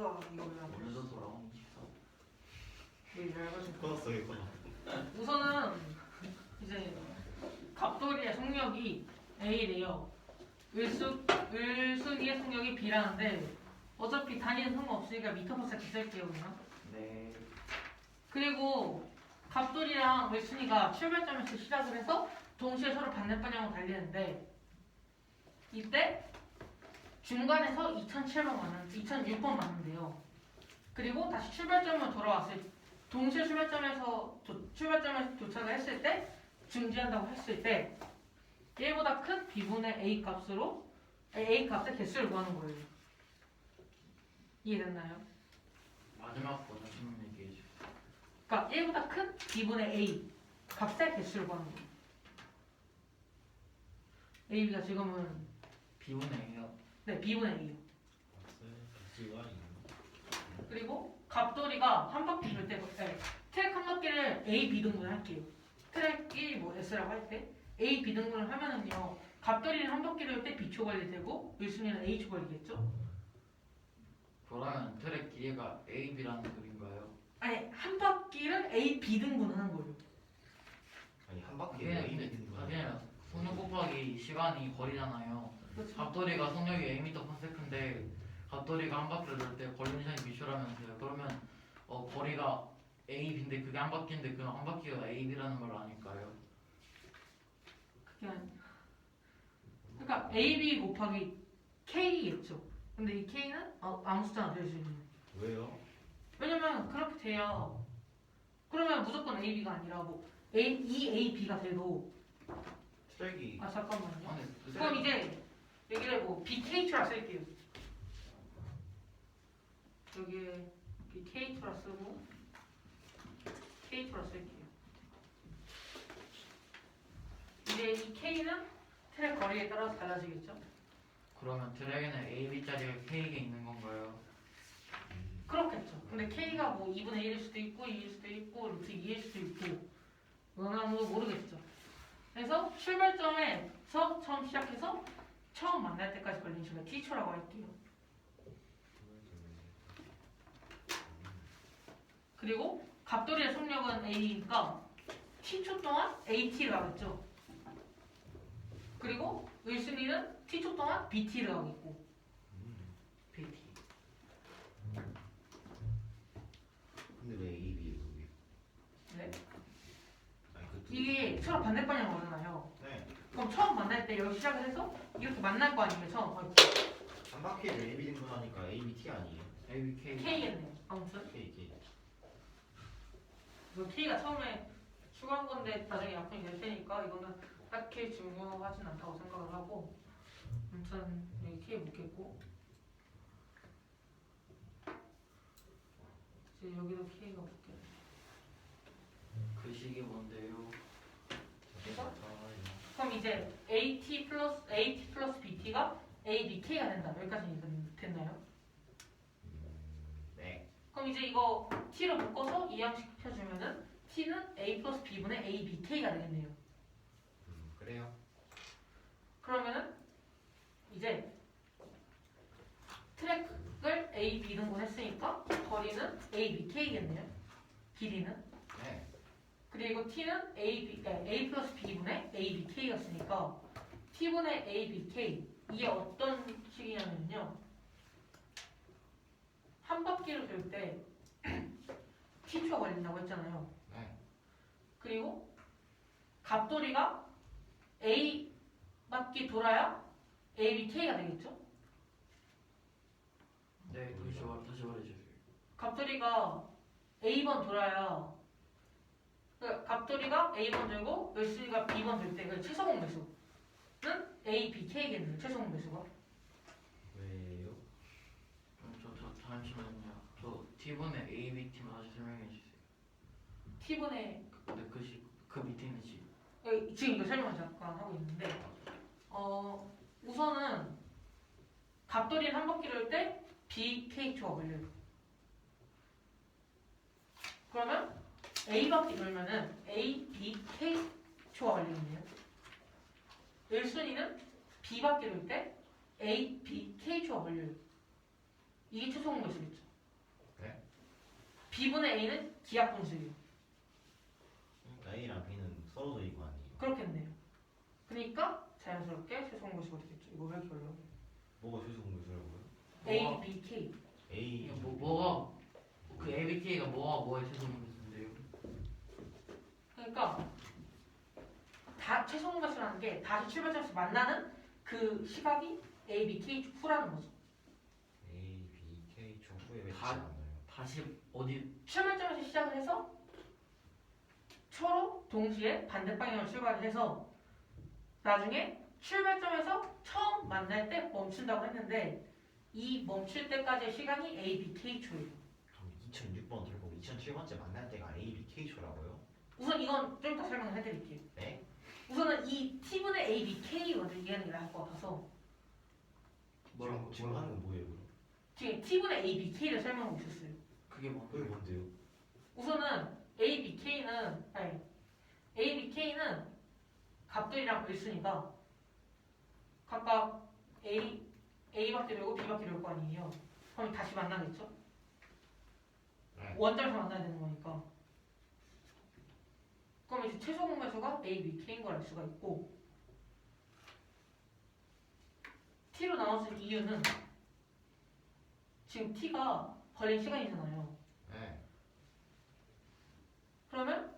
우와 이거 왜 안 돼? 오늘도 돌아온 24. 되게 얇아진 거. 끊었어 이거. 우선은 이제 갑돌이의 속력이 A래요. 을순이의 속력이 B라는데 어차피 단위는 상관없으니까 미터퍼세컨드 쓸게요 그냥. 네. 그리고 갑돌이랑 을순이가 출발점에서 시작을 해서 동시에 서로 반대 방향으로 달리는데 이때 중간에서 2006번 맞는데요. 그리고 다시 출발점으로 돌아왔을 동시에 출발점에서 도착을 했을 때 중지한다고 했을 때 얘보다 큰 B분의 A 값으로 A 값의 개수를 구하는 거예요. 이해됐나요? 마지막 거 다시 한번 얘기해 주세요. 그러니까 얘보다 큰 B분의 A 값의 개수를 구하는 거예요. A, B가 지금은 B분의 A요. 네 B분의 A요. B가 그리고 갑돌이가 한 바퀴 돌 때 트랙 한 바퀴를 A, B 등분을 할게요. 트랙이 뭐 S라고 할 때 A, B 등분을 하면은요 갑돌이는 한 바퀴를 돌 때 B초 걸리되고 을순이는 A초 걸리겠죠? 그러면 트랙 길이가 A, B라는 그림가요? 아니 한 바퀴를 A, B 등분을 하는 거예요. 아니 한 바퀴 그게 A 근데 있는 그게 거야. 아니라 속력 곱하기 시간이 거리잖아요. 그렇죠? 갑돌이가 속력이 Am/s인데 갑돌이가 한 바퀴를 돌 때 걸리는 시간이 B초라면서요. 그러면 거리가 A, B인데 그게 한 바퀴인데 그 한 바퀴가 A, B라는 걸 아닐까요? 그게 아니. 그러니까 A, B 곱하기 K겠죠. 근데 이 K는 아무 숫자나 될 수 있는. 왜요? 왜냐면 그렇게 돼요. 그러면 무조건 A, B가 아니라 뭐 A, B가 돼도 트랙이 잠깐만요. 아니, 그럼 이제 여기를 뭐 BK2라 쓸게요. 여기에 BK2라 쓰고 K2라 쓸게요. 이제 이 K는 트랙 거리에 따라서 달라지겠죠? 그러면 트랙에는 A, B짜리가 K가 있는 건가요? 그렇겠죠. 근데 K가 뭐 2분의 1일 수도 있고 2일 수도 있고 루트 2일 수도 있고 그건 모르겠죠. 그래서 출발점에서 처음 시작해서 처음 만날 때까지 걸리는 시간 T초라고 할게요. 그리고 갑돌이의 속력은 A니까 T초 동안 AT를 하겠죠. 그리고 을순이는 T초 동안 BT를 하겠고 PT. 근데 왜 A, B 여기? 네? 아니 그 두. 이게 서로 반대 방향으로 오잖아요. 네. 그럼 처음 만날 때 여기 시작을 해서 이렇게 만날 거 아니에요 처음. 한 바퀴를 A, B 등분하니까 A, B, T 아니에요? A, B, K. K겠네요. 아무튼 K, K. 그래서 K가 처음에 추가한 건데 나중에 약분이 될 테니까 이거는 딱히 중요하진 않다고 생각을 하고 아무튼 여기 K 묻겠고 이제 여기도 K가 묻겠네. 그 식이 뭔데요? 그래서 그럼 이제 AT 플러스 BT가 ABK가 된다. 여기까지 됐나요? 네. 그럼 이제 이거 T로 묶어서 이항시켜주면은 T는 A 플러스 B분의 ABK가 되겠네요. 그래요. 그러면은 이제 트랙을 A, B 등분했으니까 거리는 A, B, K겠네요. 길이는. 네. 그리고 T는 A 플러스 B분의 A, B, K였으니까 T분의 A, B, K 이게 어떤 식이냐면요. 한 바퀴를 돌 때 T초가 걸린다고 했잖아요. 네. 그리고 갑돌이가 A 바퀴 돌아야 A, B, K가 되겠죠? 네, 다시 말해주세요. 갑돌이가 A번 돌아야 갑돌이가 A번 돌고 을순이가 B번 돌 때 그 최소공 매수는 A, B, K겠네요. 최소공 매수가. 왜요? 저 잠시만요. 저 T분의 A, B, T만 다시 설명해 주세요. T분의 근데 그 밑에 있는 식. 지금 이거 설명을 잠깐 하고 있는데 우선은 갑돌이는 한 바퀴 돌 때 B, K초가 걸려요. 그러면 A 바퀴 돌면은 A, B, K초가 걸리겠네요. 을순이는 B 바퀴 돌 때 A, B, K초가 걸려요. 이게 최소공 매수겠죠. B분의 A는 기하 분수예요. 그러니까 A랑 B는 서로도 이거 아니에요. 그렇겠네요. 그러니까 자연스럽게 최소 공배수가 되겠죠. 이거 왜 이렇게 어려워? 뭐가 최소 공배수라고요? A, B, K. A 이게 뭐가 그 ABK가 뭐의 최소 공배수인데요? 그러니까 다 최소 공배수라는 게 다시 출발점에서 만나는 그 시각이 A, B, K 후라는 거죠. A, B, K 초 후에 맺지 다- 않아요. 다시 어디 출발점에서 시작을 해서 서로 동시에 반대 방향으로 출발을 해서 나중에 출발점에서 처음 만날 때 멈춘다고 했는데 이 멈출 때까지의 시간이 A, B, K 초예요. 그럼 2006번 들고 2007번째 만날 때가 A, B, K 초라고요? 우선 이건 좀 이따 설명을 해드릴게요. 네? 우선은 이 T분의 A, B, K 먼저 이해하는 게 나을 것 같아서 지금 하는 건 뭐예요? 그럼? 지금 T분의 A, B, K를 설명하고 있었어요. 그게 그게 뭔데? 뭔데요? 우선은 A, B, K는 A, B, K는 갑들이랑 을순이가 각각 A밖에 되고 B밖에 될 거 아니에요. 그럼 다시 만나겠죠? 네. 원점에서 만나야 되는 거니까. 그럼 이제 최소 공배수가 A, B, K인 걸 알 수가 있고 T로 나눠진 이유는 지금 T가 걸린 시간이잖아요. 네. 그러면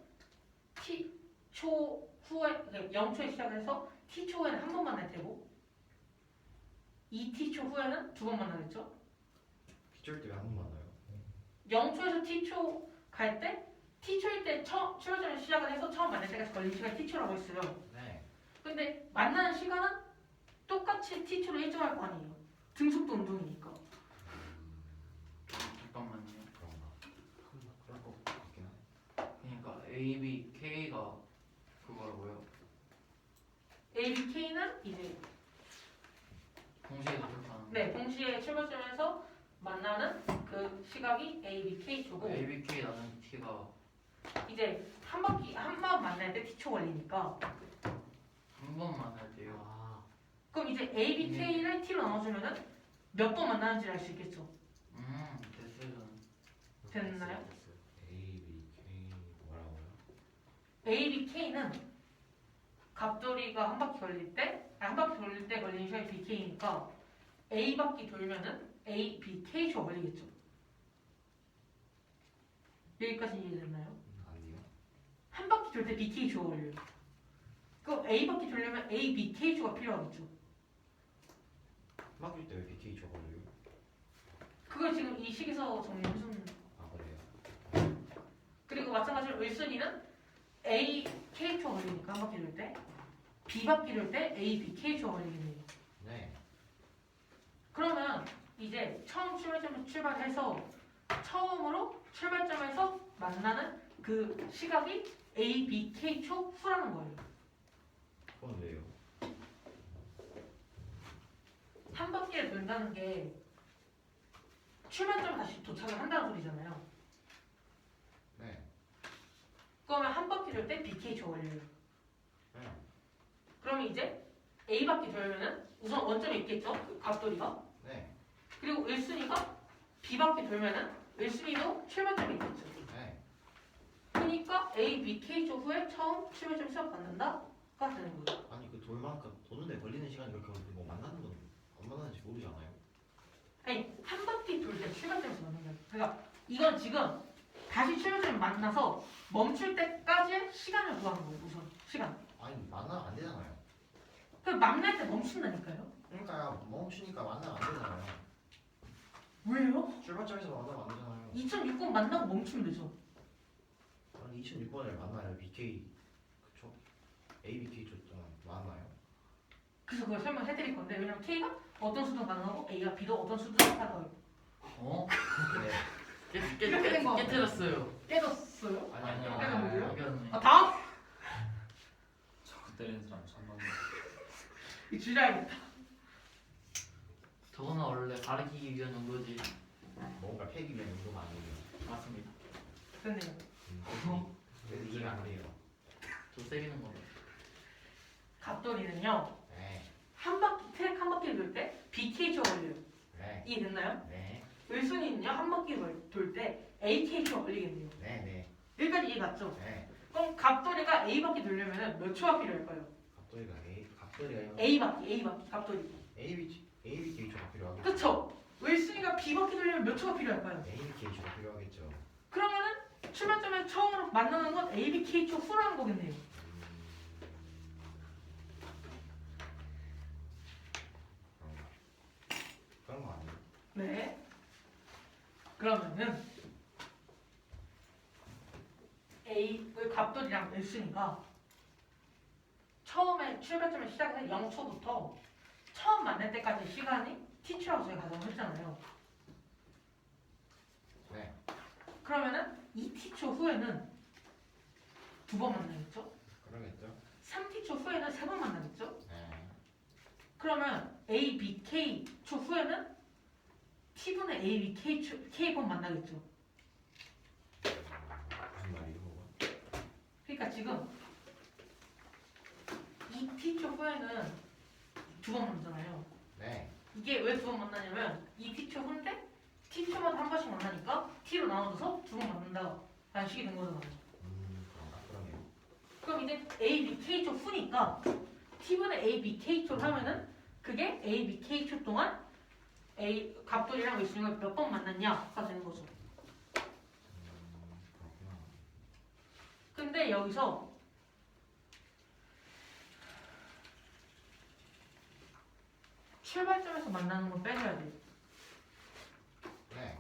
T초 후에, 그러니까 0초에 시작을 해서 T초에는 한 번 만날 테고 2T초 후에는 두 번 만나겠죠? 비쩔 때 왜 한 번 만나요? 0초에서 T초 갈 때 T초일 때 출발점에서 시작을 해서 처음 만날 때까지 걸린 시간이 T초라고 했어요. 네. 근데 만나는 시간은 똑같이 T초로 일정할 거 아니에요. 등속도 운동이니까. 잠깐만요. 그런가? 그럴 것 같긴 하네. 그러니까 ABK가 그거라고요. A, B, K는 이제 동시에 도착하는. 네 동시에 출발점에서 만나는 그 시각이 A, B, K 초고 ABK 나는 T가 이제 한 번 만날 때 T초 걸리니까 한 번 만날 때요. 아. 그럼 이제 A, B, K를 T로 나눠주면은 몇 번 만나는지를 알 수 있겠죠. 됐어요 저는. 됐나요? 됐어요. A, B, K 뭐라고요? A, B, K는 갑돌이가 한 바퀴 걸릴 때, 한 바퀴 돌릴 때 걸리는 시간이 BK니까 A 바퀴 돌면은 A, B, K 초가 걸리겠죠. 여기까지 이해됐나요? 아니요. 한 바퀴 돌 때 BK 초가 걸려요. 그럼 A 바퀴 돌려면 A, B, K 초가 필요하겠죠. 막힐 때왜 BK 초 걸려요? 그걸 지금 이 식에서 정리해주는. 아 그래요? 그리고 마찬가지로 을순이는 A, K 초가 걸리니까 한 바퀴 돌 때 B 바퀴 돌 때 A, B, K 초가 걸리겠네요. 네. 그러면 이제 처음 출발점에서 출발해서 처음으로 출발점에서 만나는 그 시각이 A, B, K 초 후라는 거예요. 그건 왜요? 한 바퀴를 돈다는 게 출발점에 다시 도착을 한다는 소리잖아요. 네. 그러면 한 바퀴 돌 때 BK 초 걸려요. 네. 그러면 이제 A 바퀴 돌면은 우선 원점에 있겠죠? 그 갑돌이가. 네. 그리고 을순이가 B 바퀴 돌면은 을순이도 출발점에 있겠죠. 네. 그러니까 A, B, K 초 후에 처음 출발점 시작 받는다가 되는 거예요. 아니 그 돌만큼 도는데 걸리는 시간이 그렇게 뭐 만나는 건 안 만나는지 모르잖아요. 아니 한 바퀴 돌 때 출발점에서 만난 거예요. 그러니까 이건 지금 다시 출발점에 만나서 멈출 때까지의 시간을 구하는 거예요. 우선 시간. 아니 만나면 안 되잖아요. 그 만날 때 멈춘다니까요. 그러니까 멈추니까 만나면 안 되잖아요. 왜요? 출발점에서 만나면 안 되잖아요. 2006번 만나고 멈추면 되죠. 아니 2006번에 만나요. BK 그쵸? A, BK 줬잖아. 만나요? 그래서 그걸 설명해드릴 건데 왜냐면 K가 어떤 수도 가능하고 A가 B도 어떤 수도 가능해요. 어? 네. 이렇게 된 거. 깨트렸어요. 깨졌어요? 아니요. 깨졌는데요? 이겼네. 아 다음? 저거 때리는 사람 천만 이 줄여야겠다. 저거는 원래 가르치기 위한 용도지. 뭔가 패기 위한 용도가 아니에요. 맞습니다. 됐네요. 그래서 이해가 안 돼요. 저 세기는 거예요. 갑돌이는요 네. 한 바퀴 트랙 한 바퀴를 돌 때 BK 초 걸려요. 네. 이해됐나요? 네. 을순이는요 한 바퀴 돌 때 AK초가 걸리겠네요. 네네. 여기까지 이해 갔죠? 네. 그럼 갑돌이가 A 바퀴 돌려면 몇 초가 필요할까요? 갑돌이가요. A 바퀴 갑돌이. ABK초가 필요하겠죠. 그쵸? 윌슨이가 B 바퀴 돌려면 몇 초가 필요할까요? ABK초가 필요하겠죠. 그러면은 출발점에 처음으로 만나는 건 ABK초 후라는 거겠네요. 그런 거 아니에요? 네. 그러면은 갑돌이랑 윌슨이가 처음에 출발점에 시작해서 0초부터 처음 만날 때까지 시간이 t초라고 저희가 가정을 했잖아요. 네. 그러면은 이 t초 후에는 두 번 만나겠죠? 그러겠죠. 3t초 후에는 세 번 만나겠죠? 네. 그러면 A, B, K 초 후에는 t분의 A, B, K번 만나겠죠? 무슨 말이에요? 그러니까 지금 이 t초 후에는 두 번 만나잖아요. 네. 이게 왜 두 번 만나냐면 이 t초 후인데 t초마다 한 번씩 만나니까 t로 나눠져서 두 번 만난다 라는 식이 된 거잖아요. 그런가? 그러네요. 그럼 이제 A, B, K초 후니까 t분의 A, B, K초를 하면은 그게 A, B, K초 동안 갑돌이랑 윌슨을 몇 번 만났냐가 되는 거죠. 그렇구나. 근데 여기서 출발점에서 만나는 걸 빼줘야 돼요. 네.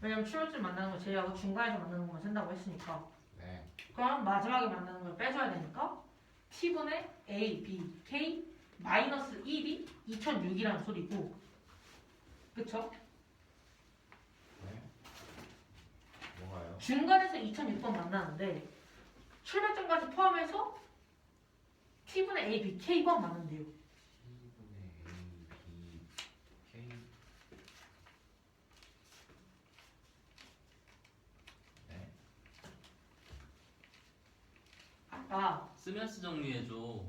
왜냐면 출발점 만나는 걸 제외하고 중간에서 만나는 것만 쓴다고 했으니까. 네. 그럼 마지막에 만나는 걸 빼줘야 되니까 t분의 A, B, K 마이너스 1이 2006이라는 소리고 그쵸? 네. 뭐가요? 중간에서 2006번 만나는데 출발점까지 포함해서 t분의 A, B, K번 만난대요. T분의 A, B, K. 네. 아까 쓰면서 정리해줘.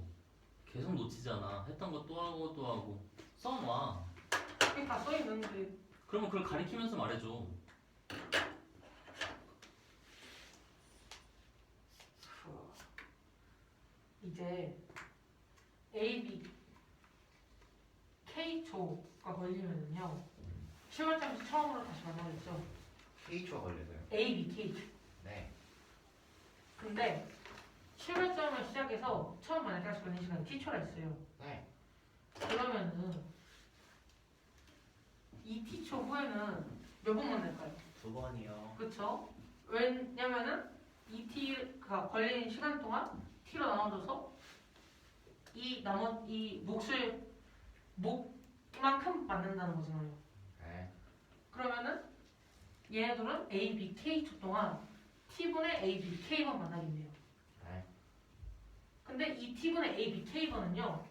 계속 놓치잖아. 했던 거 또 하고 또 하고. 써놔. 여기 다 써있는데 그러면 그걸 가리키면서 말해줘. 이제 A, B, K초가 걸리면은요 출발점에서 처음으로 다시 만나겠죠. K초가 걸려서요. A, B, K초. 네. 근데 출발점을 시작해서 처음 만날 때까지 걸리는 시간이 t초라 했어요. 네. 그러면은 이 t초 후에는 몇 번 만날까요? 두 번이요. 그쵸? 왜냐면은 이 t가 걸리는 시간 동안 t로 나눠져서 이 목만큼 만든다는 거잖아요. 네. 그러면은 얘네들은 A, B, K초 동안 t분의 A, B, K번 만나겠네요. 네. 근데 이 t분의 A, B, K번은요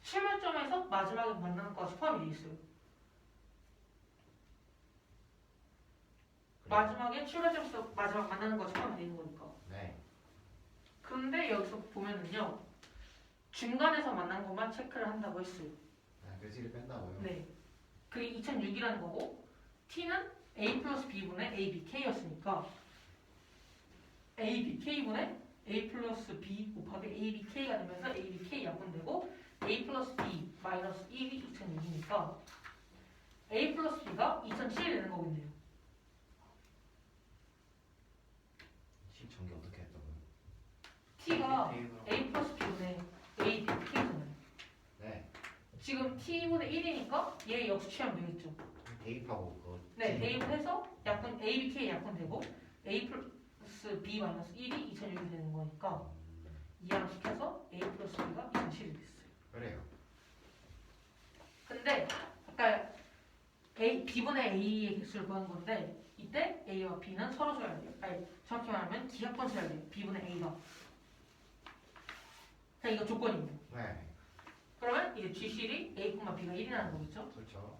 출발점에서 마지막에 만나는 것까지 포함이 되어 있어요. 마지막에 출발점에서 마지막 만나는 것까지 포함이 되어 있는 거니까. 네. 근데 여기서 보면은요 중간에서 만난 것만 체크를 한다고 했어요. 아, 글씨를 뺀다고요? 네. 그게 2006이라는 거고 t는 A 플러스 B분의 A, B, K였으니까 A, B, K분의 A 플러스 B 곱하기 A, B, K가 되면서 A, B, K 약분되고 A 플러스 B 마이너스 1이 2006이니까 A 플러스 B가 2007이 되는 거겠네요. 식 전개 어떻게 했다고요? T가 테이블하고. A 플러스 B분의 A, B, K잖아요. 네. 지금 T분의 1이니까 얘 역수 취하면 되겠죠. 대입하고 그거. 네, 대입해서 약분 A, B, K 약분되고 A 플러스 B 마이너스 1이 2006이 되는 거니까 이항 시켜서 A 플러스 B가 2007이 됐어요. 그래요. 근데 아까 B분의 A의 개수를 구한 건데 이때 A와 B는 서로 줘야 돼요. 아니 정확히 말하면 기하권 써야 돼요. B분의 A가. 그러니까 이거 조건이에요. 네. 그러면 이제 G실이 A, B가 1이라는 거겠죠? 그렇죠.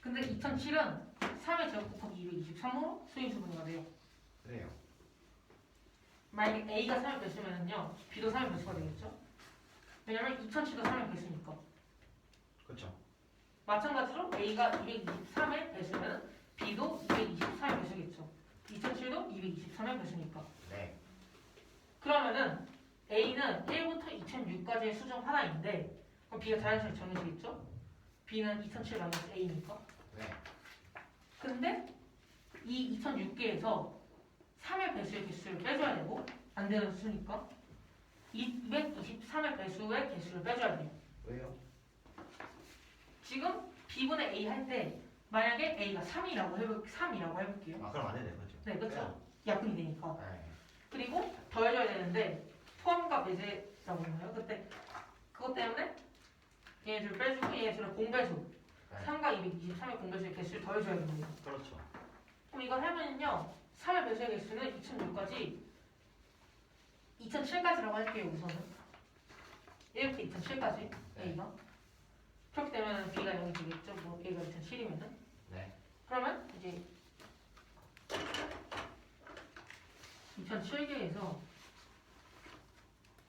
근데 2007은 3의 제곱 곱하기 223으로 수인수분해가 돼요. 그래요. 만약에 A가 3의 배수면은요 B도 3의 배수가 되겠죠? 왜냐면 2007도 3의 배수니까. 그렇죠. 마찬가지로 A가 223의 배수면 B도 223의 배수겠죠. 2007도 223의 배수니까. 네. 그러면은 A는 1부터 2006까지의 수정 하나인데 그럼 B가 자연스럽게 정해지겠죠? B는 2007 마이너스 A니까. 네. 근데 이 2006개에서 3의 배수의 개수를 빼줘야 되고 안 되는 수니까 223의 배수의 개수를 빼줘야 돼요. 왜요? 지금 B분의 A 할 때 만약에 A가 3이라고 해볼게요. 아 그럼 안 해도 되죠. 네, 그렇죠. 약분이 되니까. 네. 그리고 더해줘야 되는데 포함과 배제라고 했나요? 그때 그것 때문에 얘네들을 빼주고 얘네들을 공배수 네. 3과 223의 공배수의 개수를 더해줘야 됩니다. 그렇죠. 그럼 이걸 하면은요 3의 배수의 개수는 2006까지 2007까지라고 할게요. 우선은 1부터 2007까지 네. A가 그렇게 되면 B가 0이 되겠죠. 뭐 A가 2007이면은 네. 그러면 이제 2007개에서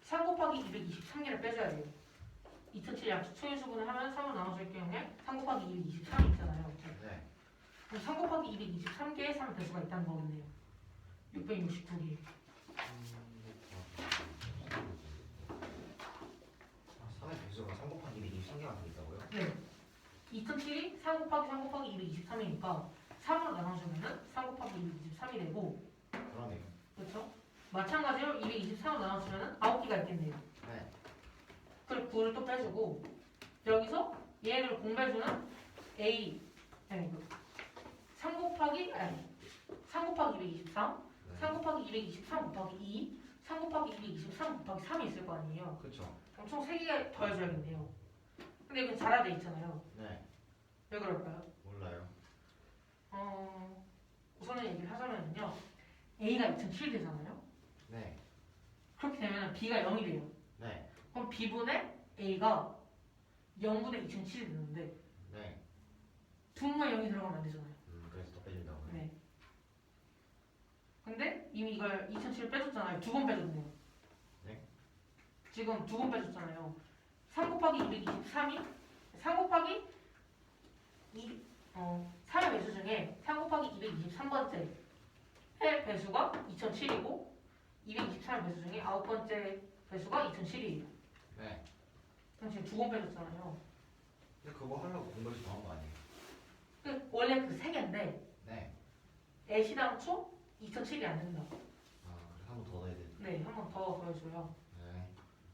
3 곱하기 223개를 빼줘야 돼요. 2007 약수 초일수분을 하면 3으로 나눠줄 경우에 3 곱하기 223이 있잖아요. 네. 그럼 3 곱하기 223개의 3 배수가 있다는 거겠네요. 669개. 3의 배수가 3 곱하기 223개가 되겠다고요? 네. 2007이 3 곱하기 3 곱하기 223이니까 3으로 나눠주면은 3 곱하기 223이 되고 그러네요. 그렇죠? 마찬가지로 223으로 나눠주면은 9개가 있겠네요. 네. 그리고 9를 또 빼주고 여기서 얘를 공배수는 A 아니 3 곱하기 223 네. 3 곱하기 223 곱하기 2 3 곱하기 223 곱하기 3이 있을 거 아니에요. 그렇죠. 그럼 총 3개가 더해줘야겠네요. 근데 이건 자라돼 있잖아요. 네. 왜 그럴까요? 몰라요. 우선은 얘기를 하자면요. A가 2007 되잖아요. 네. 그렇게 되면 B가 0이 돼요. 네. 그럼 B분의 A가 0분의 2007이 되는데 네. 분모에 0이 들어가면 안 되잖아요. 그래서 더 빼준다고요. 네. 근데 이미 이걸 2007 빼줬잖아요. 2번 빼줬네요. 네. 지금 2번 빼줬잖아요. 3 곱하기 223이 3 곱하기 3의 배수 중에 3 곱하기 223번째 의 배수가 2007이고 223의 배수 중에 9번째 배수가 2007이에요. 네. 그럼 지금 2번 빼줬잖아요. 근데 그거 하려고 공부해서 더한 거 아니에요? 원래 그 3개인데 네. 애시당초 2007이 안 된다고. 아 그래서 한 번 더 넣어야 돼. 네, 한 번 더 더해줘요. 네.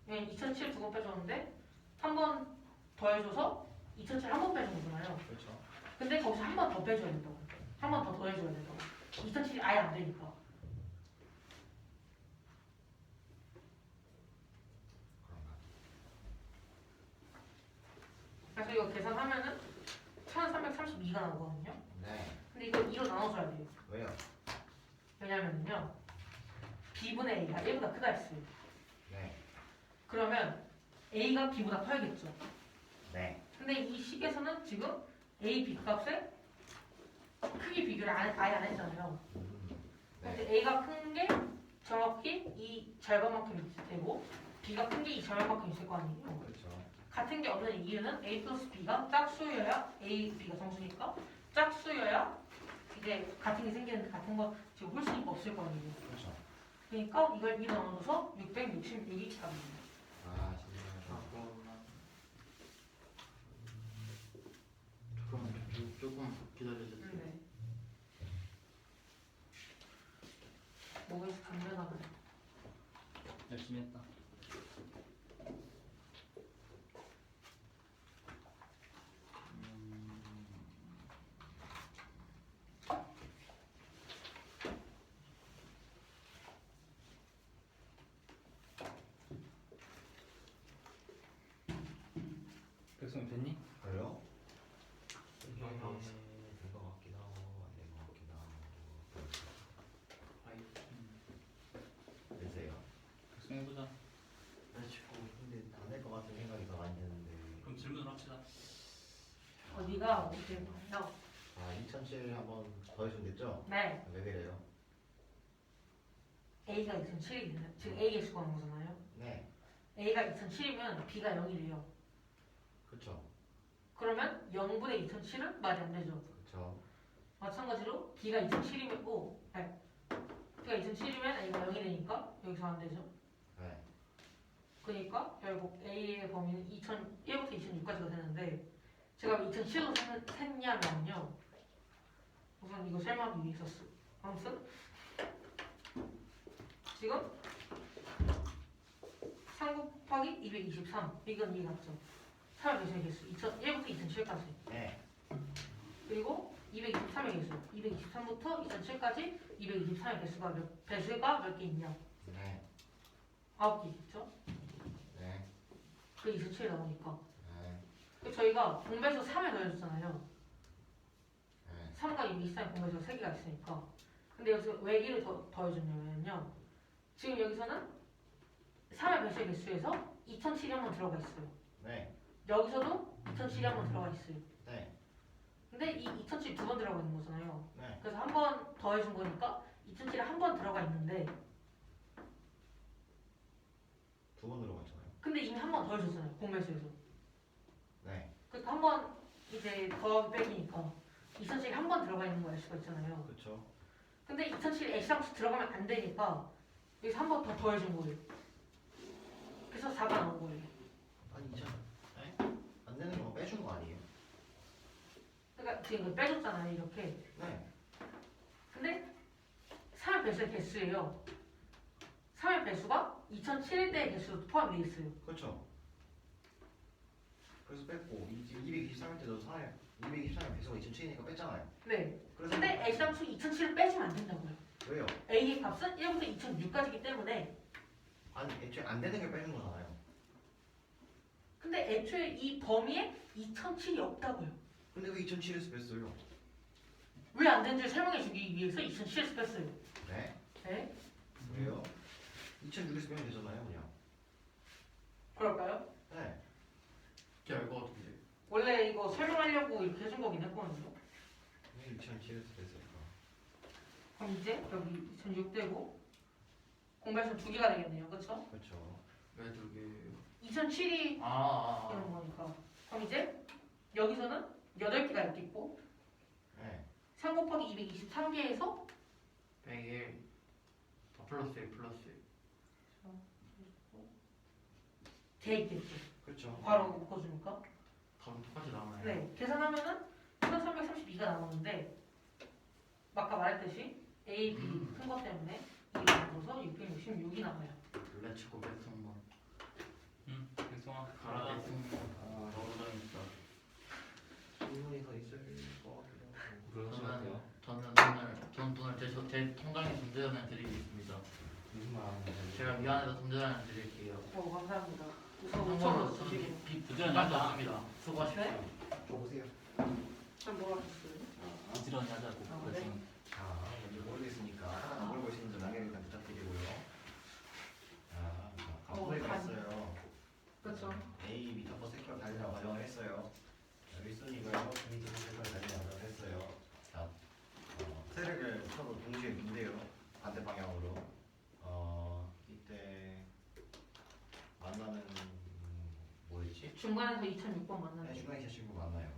왜냐면 2007 2번 빼줬는데 한 번 더해줘서 2007 한 번 빼준 거잖아요. 그렇죠. 근데 거기서 한 번 더 빼줘야 된다고. 한 번 더 더해줘야 된다고. 2007이 아예 안 되니까. 그런가. 그래서 이거 계산하면은 1332가 나오거든요. 네. 근데 이걸 2로 나눠줘야 돼요. 왜요? 왜냐면요. B분의 A가 1보다 크다 했어요. 네. 그러면 A가 B보다 커야겠죠. 네. 근데 이 식에서는 지금 A, B 값에 크기 비교를 아예 안 했잖아요. 네. 근데 A가 큰 게 정확히 이 절반만큼 되고 B가 큰 게 이 절반만큼 있을 거 아니에요. 그렇죠. 같은 게 없는 이유는 A 플러스 B가 짝수여야 A, B가 정수니까 짝수여야 이제 같은 게 생기는데 같은 거 지금 홀수니까 없을 거 아니에요. 그렇죠. 그러니까 이걸 2로 나눠서 666이 답입니다. 아 진짜. 그럼 조금 기다려주세요. 네. 목에서 담배가 나요. 열심히 했다. 백성이 됐니? 그래요? 네. 된것 같기도 하고 안 된 것 같기도 하고. 됐어요. 백성 해보자. 근데 안 될 것 같은 생각이 더 많이 드는데. 그럼 질문을 합시다. 어디가 어떻게 나요? 아 2007 한번 더 해주면 됐죠? 네. 왜 그래요? A가 2007이거든요. 지금 A 개수 구하는 거잖아요. 네. A가 2007이면 B가 0이래요. 그렇죠. 그러면 0분의 2007은 말이 안 되죠. 그렇죠. 마찬가지로 B가 2007이면 B가 2007이면 A가 0이 되니까 여기서 안 되죠. 네. 그러니까 결국 A의 범위는 2001부터 2006까지가 되는데 제가 왜 2007로 샜냐면요. 우선 이거 설명하기 위해 썼어. 아무튼 지금 3 곱하기 223 이건 이해 갔죠? 3의 배수의 개수 2001부터 2007까지 네. 그리고 223의 개수 223부터 2007까지 223의 배수가 몇 개 있냐? 네. 9개 있죠? 네. 그 27이 나오니까 네. 그 저희가 공배수 3을 더해줬잖아요. 네. 3과 223의 공배수가 3개가 있으니까 근데 여기서 왜 1을 더해줬냐면요 지금 여기서는 3의 배수의 개수에서 2007이 한 번 들어가 있어요. 네. 여기서도 2007이 한 번 들어가 있어요. 네. 근데 이 2007이 두 번 들어가 있는 거잖아요. 네. 그래서 한 번 더해준 거니까 2007이 한 번 들어가 있는데 두 번 들어갔잖아요. 근데 이미 한 번 더해줬잖아요. 공배수에서. 네. 그러니까 한 번 이제 더하기 빼기니까 2007이 한 번 들어가 있는 거일 수가 있잖아요. 그렇죠. 근데 2007이 X랑 들어가면 안 되니까 여기서 한 번 더 더해준 거예요. 그래서 4가 나온 거예요. 아니 이제 네? 안 되는 거 빼준 거 아니에요? 그러니까 지금 이걸 빼줬잖아요. 이렇게. 네. 근데 3의 배수의 개수예요. 3의 배수가 2007일 때의 개수도 포함되어 있어요. 그렇죠. 그래서 뺐고 지금 223일 때도 223일 배수가 2007이니까 뺐잖아요. 네. 그래서 근데 X랑 2007을 빼주면 안 된다고요. 왜요? A의 값은 1부터 2006까지기 때문에 아니 애초에 안 되는 게 빼준 거잖아요. 근데 애초에 이 범위에 2007이 없다고요. 근데 왜 2007에서 뺐어요? 왜 안 되는지 설명해 주기 위해서 2007에서 뺐어요. 네? 네? 왜요? 2006에서 빼면 되잖아요 그냥. 그럴까요? 네. 이게 알것 같은데. 원래 이거 설명하려고 이렇게 해준 거긴 했거든요. 왜 2007에서 뺐을까? 그럼 이제 여기 2006되고 공배수 두 개가 되겠네요. 그렇죠? 그렇죠. 왜 두 개예요? 2007이 아. 이런 거니까. 그럼 이제 여기서는 8개가 있겠고 네. 3 곱하기 223개에서 101. 플러스 1 플러스 1. 돼 있겠죠. 그렇죠. 바로 묶어주니까. 답은 똑같이 나오나요? 네. 계산하면은 1332가 나오는데 아까 말했듯이 A, B 큰 것 때문에 2를 넣어서 666이 나와요. 렛츠고 백승문. 응. 백성아. 가라 백승문. 아, 너무장했다. 질문이 더 있을 것 같기도 하고. 그러신 것 같아요. 저는 돈을 제 통장에 돈 대전을 드리겠습니다. 무슨 말 하는 거예요? 제가 미안해서 돈 대전을 드릴게요. 감사합니다. 우선 참고로 5천원 저는 주시고. 빚 없습니다. 수고하십시오. 네? 줘보세요. 참 뭐라 하셨어요? 부지런히 하자고. 아, 그래서 네. 자, 먼저 모르겠으니까 하나 모르고 있으면 남에게 일단 부탁드리고요. 갑소리가 간. 있어요. 그렇죠. A 미터퍼 세큐어 달리라고 가정을 했어요. 윗선이고요. B 미터퍼 세큐어 달리라고 가정을 했어요. 자, 세력을 서로 동시에 민대요. 반대 방향으로. 이때 만나는 뭐였지? 중간에서 2006번 네, 만나요. 중간에 친구 만나요.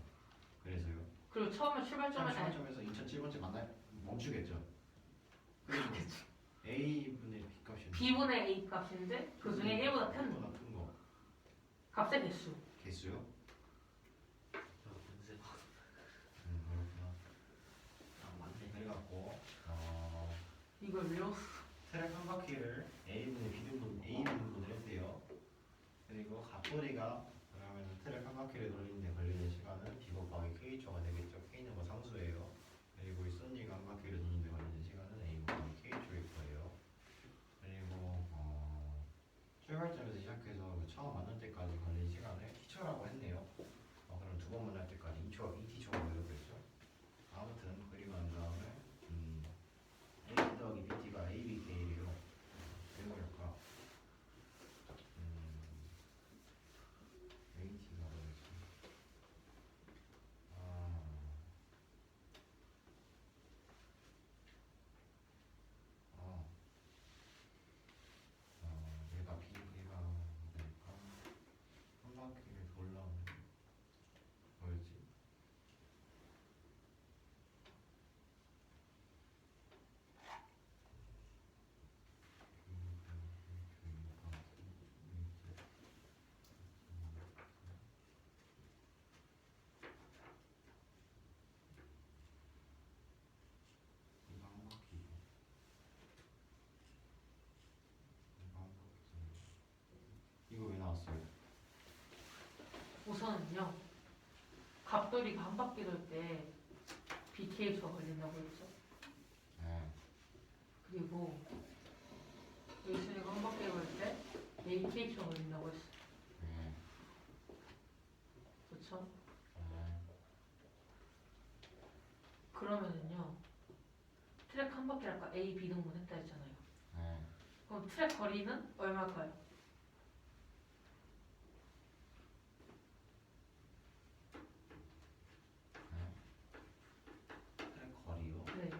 그래서요. 그리고 처음에 출발점에서 점에서 2007번째 만나요. 멈추겠죠. 그리고 A분의 B값이 B분의 A 값인데 그 중에 1보다 큰 보다 큰 거. 값의 개수. 개수요? 문제 그렇구나. 맞네. 그래갖고 이걸 외웠어. 세력 한 바퀴를 A분을 했대요. 그리고 갑소리가 그러면 세력 한 바퀴를 돌리는데 걸리는 시간은 D 곱하기 K초가 되겠죠. K는 뭐 상수예요. 그리고 이 선지가 한 바퀴를 도는데 걸리는 시간은 A 곱하기 K초일 거예요. 그리고 출발점에서 시작해서 그 처음 만날 때까지 걸린 시간을 T초라고 했네요. 그럼 두 번 만날 때까지 2T초가 되겠죠. 아무튼 그리고 난 다음에 A 더하기 BT가 ABK래요. 왜 그럴까? AT가 뭐였지? 얘가 BK가 뭘까? 한 바퀴를 돌라오는 뭐였지? 뭐냐면요. 갑돌이가 한 바퀴 돌 때 BK초가 걸린다고 했죠. 네. 그리고 윌슨이가 한 바퀴 돌 때 AK초가 걸린다고 했어. 네. 그렇죠? 네. 그러면은요. 트랙 한 바퀴를 아까 A, B 등분 했다 했잖아요. 네. 그럼 트랙 거리는 얼마일까요? 트랙 거리요. 네.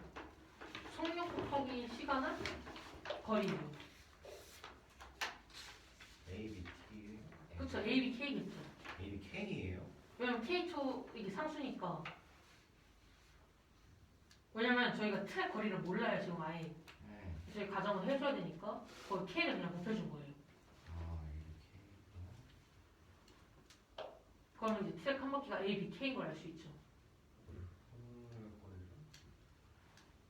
속력 곱하기 시간은 거리예요. A, B, T. 그렇죠. A, B, K겠죠. A, B, K예요. 왜냐면 K초 이게 상수니까. 왜냐면 저희가 트랙 거리를 몰라요 지금 아예. 네. 저희 가정을 해줘야 되니까 거기 K를 그냥 곱해준 거예요. 아, A, B, K. 그러면 이제 트랙 한 바퀴가 A, B, K인 걸 알 수 있죠. 트랙 거리를.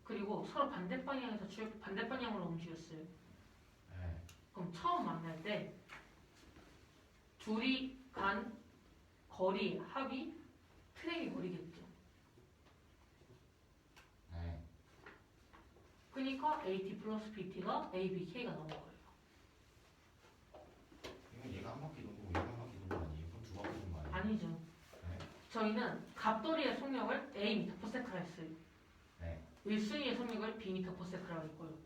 그리고 서로 반대 방향에서 반대 방향으로 움직였어요. 네. 그럼 처음 만날 때 둘이 간 거리 합이 트랙의 거리겠죠. 네. 그러니까 AT 플러스 BT가 ABK가 나온 거예요. 이건 얘가 한 바퀴 도는 거고 얘가 한 바퀴 도는 거 아니에요? 그럼 두 바퀴 도는 거 아니에요? 아니죠. 네. 저희는 갑돌이의 속력을 A 미터 퍼 세크라 했어요. 네. 윌슨이의 속력을 B 미터 퍼 세크라 했고요.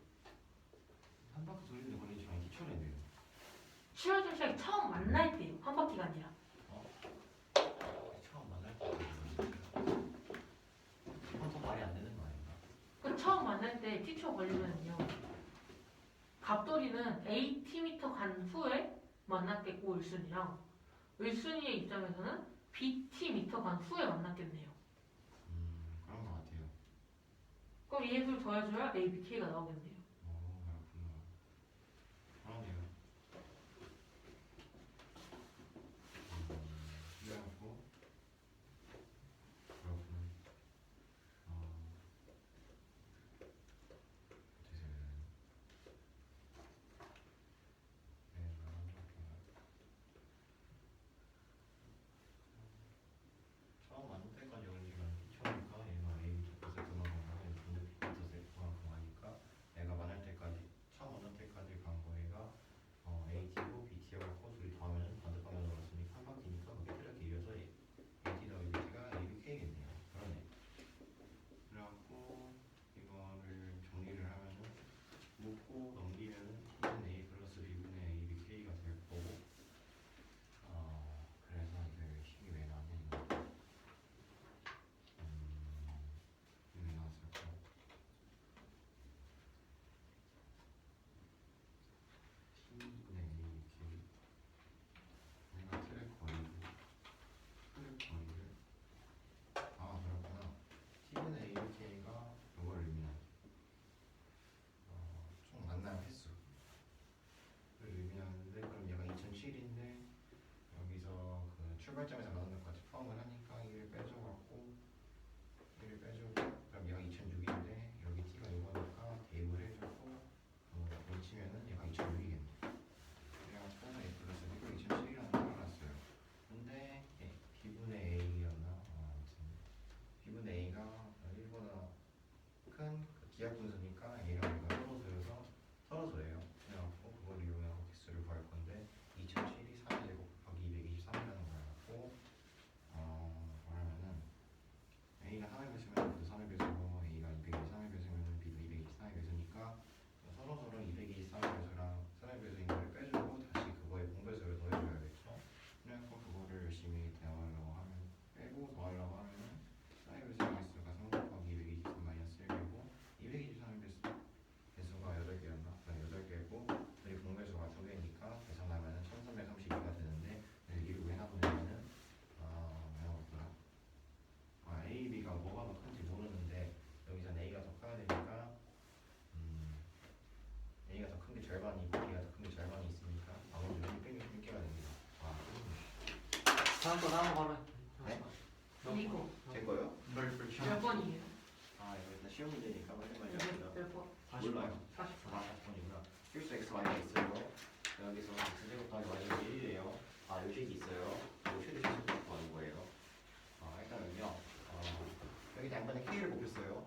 한 바퀴 돌리는데 걸리는 시간이 기초래네요. 출혈 시간이 처음 만날 때요. 한 바퀴가 아니라. 처음 만날 때. 이건 더 말이 안 되는 거 아닌가? 그 처음 만날 때 T초 걸리면요. 갑돌이는 AT 미터 간 후에 만났겠고 윌슨이의 입장에서는 BT 미터 간 후에 만났겠네요. 그런 거 같아요. 그럼 이 해수를 더해줘야 ABK가 나오겠네요. 그렇구나. 그러네요. 그래갖고 그렇구나. 처음 만날 때까지 걸린 시간 처음이니까 얘가 A 미터 퍼센트만 가면 근데 B 미터 세트만큼 하니까 내가 만날 때까지 처음 만날 때까지 간 거리가 AT고 BT하고 둘이 더하면 반대방향으로 갔으니까 한 바퀴니까 그게 이렇게 이어서 AT 더하기 BT가 ABK겠네요. 그러네. 그래갖고 이거를 정리를 하면은 묶고 넘기면은 T는 A 플러스 B분의 ABK가 될 거고 그래서 이게 식이 왜 나왔냐 이거 왜 나왔을까? T분의 ABK 내가 트랙 거리를 그렇구나. T분의 ABK가 이걸 의미하는 총 만남 횟수를 의미하는데 그럼 얘가 2007인데 여기서 그 출발점에서 만나는 것까지 포함을 하니까 1을 빼줘갖고 1을 빼주고 그럼 얘가 2006인데 여기 t가 이거니까 대입을 해주고 뭉치면은 얘가 2006이겠네. 그래갖고 a 플러스 b가 2007이라는 걸 알았어요. 근데 b분의 a였나? 아무튼 b분의 a가 1보다 큰 기하 분수니까 a랑 얘가 서로소예요. 그래갖고 그걸 이용해서 개수를 구할 건데 2007이 3제곱 곱하기 223이라는 걸 알았고 뭐라면은 A가 3의 배수면 B도 3의 배수고 A가 223의 배수면 B도 223의 배수니까 서로서로 223의 배수랑 3의 배수인 걸 빼주고 다시 그거에 공배수를 더해줘야겠죠. 그래서 그거를 열심히 대화하려고 하면 빼고 더하려고 하면은 3의 배수의 개수가 3 곱하기 223 마이너스 1이고 223의 배수가 8개였나? 8개고 우리 공배수가 2개니까 계산하면은 1332가 되는데 이를 왜 나누냐면은 A, B가 뭐가 더 큰지 모르는데 여기서는 A가 더 커야 되니까 A가 더 큰 게 절반이고 B가 더 큰 게 절반이 있으니까 나머지 600개가 됩니다. 다음 거 바로. 네? 이거 제 거요? 몇 번이에요? 이거 일단 쉬운 문제니까 빨리빨리 할게요. 몇 번? 몰라요. 40번. 40번이구나. 실수 x y가 있어요. 여기서 x제곱 더하기 y는 1이래요. 요식이 있어요. 요식이 실수 곱하기고요. 이번에 K를 곱했어요.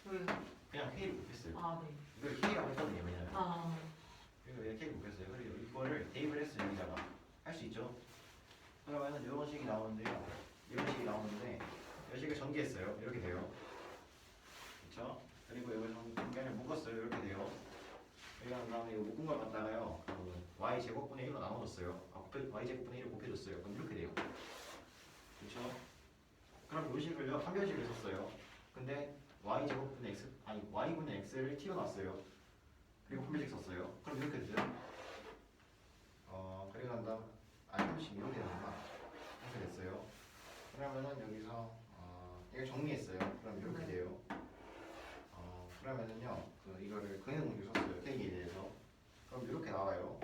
왜? 그냥 K를 곱했어요. 아 네. 이걸 K라고 했거든요. 왜냐면 아 그래서 그냥 K를 곱했어요. 그리고 이거를 대입을 했어요. 여기다가 할 수 있죠. 그러면은 이런 식이 나오는데요. 이런 식이 나오는데 이런 식을 전개했어요. 이렇게 돼요. 그렇죠? 그리고 이걸 전개를 묶었어요. 이렇게 돼요. 그러니까 다음에 이거 묶은 걸 갖다가요. y 제곱분의 1로 나눠줬어요. y 제곱분의 1을 곱해줬어요. 그럼 이렇게 돼요. 그렇죠? 그럼 요식을요 한 변식을 썼어요. 근데 y 제곱분의 x 아니 y분의 x를 t로 놨어요. 그리고 한 변식 썼어요. 그럼 이렇게 되죠. 그리고 난 다음 한 변식 이렇게 되는구나. 이렇게 됐어요. 그러면은 여기서 이걸 정리했어요. 그럼 이렇게 돼요. 그러면은요 이거를 근해 공식 썼어요. K에 대해서. 그럼 이렇게 나와요.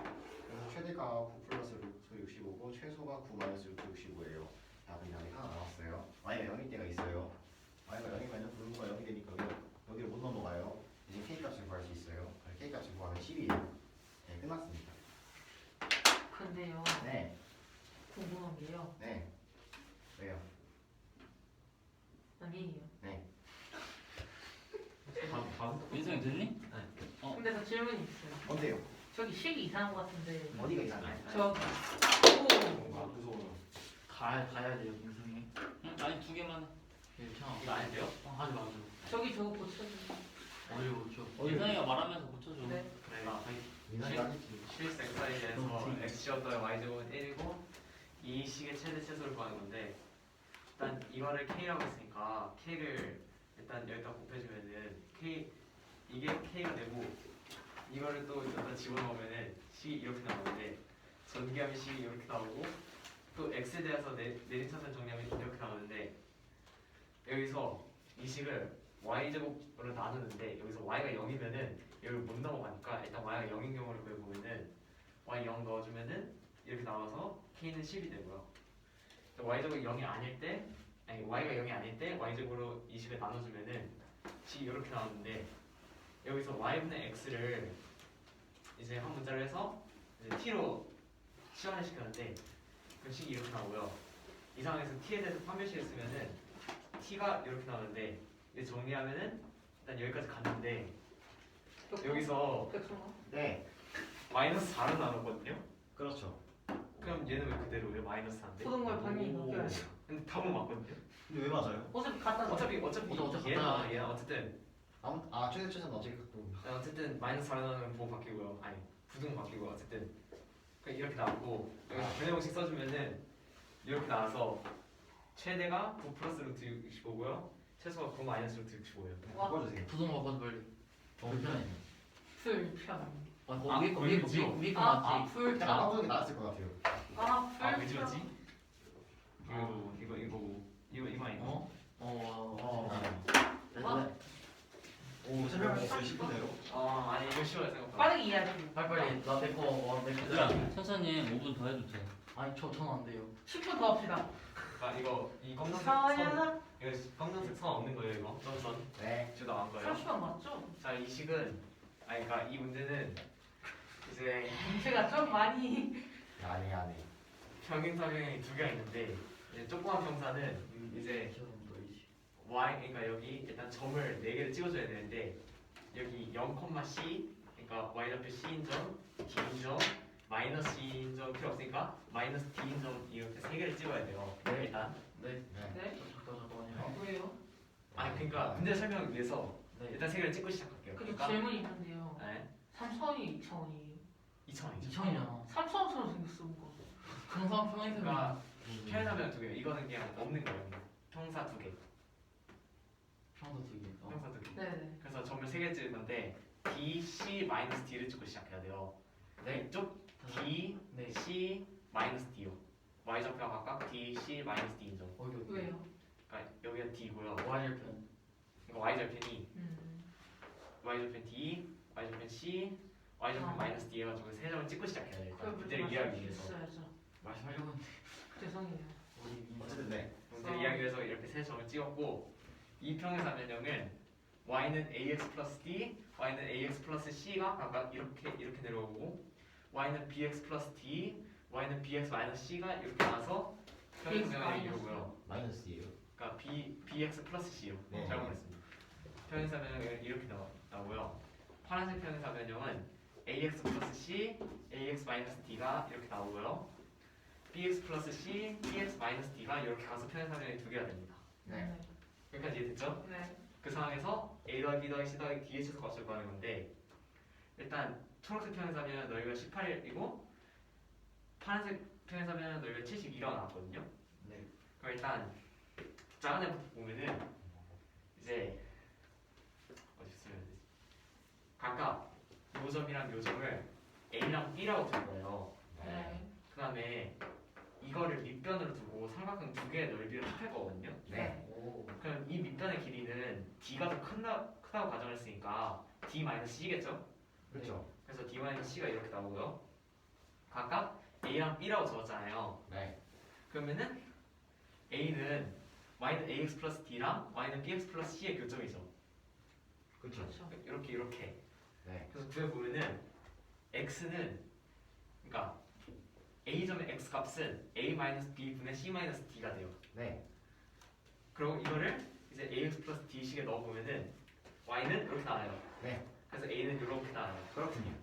그래서 최대가 9 플러스 루트 65고 최소가 9 마이너스 루트 65예요. 답은 여기 하나 나왔어요. y가 0일 때가 있어요. y가 0이면 분모가 0이 되니까 여기를 못 넘어가요. 이제 k 값을 구할 수 있어요. k 값을 구하면 10이에요. 네, 끝났습니다. 근데요 네, 궁금한 게요. 네. 왜요? 아니에요. 네. 민성이 됐니? 근데 저 질문이 있어요. 뭔데요? 저기 식이 이상한 것 같은데. 어디가 이상해? 저기. 뭔가 무서워요. 가야 돼요 민성이. 응? 아니 2개만 해. 괜찮아. 이거 아닌데요? 하지 마세요. 저기 저거 고쳐주세요. 어디 고쳐? 민성이가 말하면서 고쳐줘. 네. 네. 민환이 하겠지. 실수 사이즈에서 x였던 y제곱은 1이고 이 식의 최대 최소를 구하는 건데 일단 이거를 k라고 했으니까 k를 일단 여기다 곱해주면은 이게 k가 되고 이거를 또 여기다 집어넣으면은 식이 이렇게 나오는데 전개하면 식이 이렇게 나오고 또 x에 대해서 내림차순 정리하면 이렇게 나오는데 여기서 이 식을 y제곱으로 나누는데 여기서 y가 0이면은 여기 못 넘어가니까 일단 y가 0인 경우를 구해보면은 y 0 넣어주면은 이렇게 나와서 k는 10이 되고요. y제곱이 0이 아닐 때 아니 y가 0이 아닐 때 y제곱으로 이 식을 나눠주면은 식이 이렇게 나오는데 여기서 y분의 x를 이제 한 문자로 해서 이제 t로 시환을 시켰는데 그 식이 이렇게 나오고요. 이 상황에서 t에 대해서 판별식을 쓰면은 t가 이렇게 나오는데 이제 정리하면은 일단 여기까지 갔는데 여기서 백성아. 네, 마이너스 4로 나눴거든요. 그렇죠. 그럼 얘는 왜 그대로예요? 마이너스 4인데? 모든 걸 반이 바뀌어야 돼. 근데 답은 맞거든요. 근데 왜 맞아요? 어차피 갖다 줘. 어차피 어차피 얘는 갔다. 얘는 어쨌든 최대 최소는 어차피 갖고. 어쨌든 마이너스 4로 나누면 부호 바뀌고요. 아니 부등 바뀌고 어쨌든 이렇게 나왔고 여기서 변형식 써주면은 이렇게 나와서 최대가 9 플러스 루트 65고요. 최소가 9 마이너스 루트 65예요. 와. 바꿔주세요. 부동 바꿔도 빨리. 불편해. 풀편. 위에 거 위에 거 아 맞지? 그냥 풀편. 바꾸는 게 나았을 것 같아요. 아 왜 풀편. 지웠지? 이거 아니고. 오, 설명할 수 있어요. 10분대로. 아니 이거 쉬워요 생각보다. 빠르게 이해하지. 빨리 나내거 야 천천히 5분 더 해도 돼. 아니 저는 안 돼요. 10분 더 합시다. 이거 이 검정색 선 서연아. 이거 검정색 선 없는 거예요 이거 점선 네. 저 나온 거예요. 30분 맞죠? 자 이 식은 그러니까 이 문제는 이제 제가 좀 많이. 아니. 평행사변이 두 개가 있는데 이제 조그만 평사는 이제 y 그러니까 여기 일단 점을 4개를 찍어줘야 되는데 여기 0,c 그러니까 y좌표 c인 점, d인 점, 마이너스 c인 점 필요 없으니까 마이너스 d인 점 이렇게 3개를 찍어야 돼요. 네. 일단 네. 네. 네? 잠깐만요. 왜요? 아니 그러니까 문제 설명을 위해서 네. 일단 3개를 찍고 시작할게요. 근데 그러니까 질문이 있는데요. 네. 3차원이 2차원이에요. 2차원이죠. 2천이잖아. 3차원처럼 생겼어 뭔가. 항상 평행선. 그러니까 평행사변 2개. 이거는 그냥 없는 거예요. 그냥. 평사 2개. 평소 2개. 평사 2개. 네네. 그래서 점을 3개 찍을 건데 D, C, 마이너스 D를 찍고 시작해야 돼요. 네. 이쪽 D, 네. C, 마이너스 D요. Y좌표가 각각 D, C, 마이너스 D인 점. 어디 어디. 왜요? 그러니까 여기가 D고요. Y절편. 그러니까 Y좌편이 음. Y좌편 D, Y좌편 C, Y좌편 아. 마이너스 D 해가지고 3점을 찍고 시작해야 돼요. 그걸 문제를 이해하기 위해서. 있어야죠. 말씀하려고 했는데. 죄송해요. 우리 어쨌든 네. 문제를 이해하기 위해서 이렇게 3점을 찍었고 이 평행사변형은 y는 ax 플러스 d, y는 ax 플러스 c가 각각 이렇게 내려오고 y는 bx 플러스 d, y는 bx 마이너스 c가 이렇게 나와서 평행사변형이 이루고요. 마이너스예요. 그러니까 bx 플러스 c요. 네. 잘못 말했습니다. 평행사변형은 이렇게 나오고요. 파란색 평행사변형은 ax 플러스 c, ax 마이너스 d가 이렇게 나오고요. bx 플러스 c, bx 마이너스 d가 이렇게 가서 평행사변형이 두 개가 됩니다. 네. 여기까지 이해됐죠? 네. 그 상황에서 a 더하기 b 더하기 c 더하기 d의 최소값을 구하는 건데 일단 초록색 평행사변은 넓이가 18이고 파란색 평행사변은 넓이가 72라고 나왔거든요. 네. 그럼 일단 작은 애부터 보면은 이제 어디 쓰면 되지? 각각 요점이랑 요점을 a랑 b라고 둘 거예요. 네. 그 다음에 이거를 밑변으로 두고 삼각형 두 개의 넓이를 합할 거거든요. 네. 오. 그럼 이 밑변의 길이는 d가 더 크다고 가정했으니까 d-c겠죠? 그렇죠. 그래서 d-c가 이렇게 나오고요. 각각 a랑 b라고 적었잖아요. 네. 그러면은 a는 y는 ax 플러스 d랑 y는 bx 플러스 c의 교점이죠. 그렇죠. 그렇죠. 이렇게. 네. 그래서 구해보면은 x는 그러니까 a점의 x 값은 a 마이너스 b 분의 c 마이너스 d가 돼요. 네. 그리고 이거를 이제 ax 플러스 d식에 넣어보면은 y는 이렇게 나와요. 네. 그래서 a는 이렇게 나와요. 그렇군요.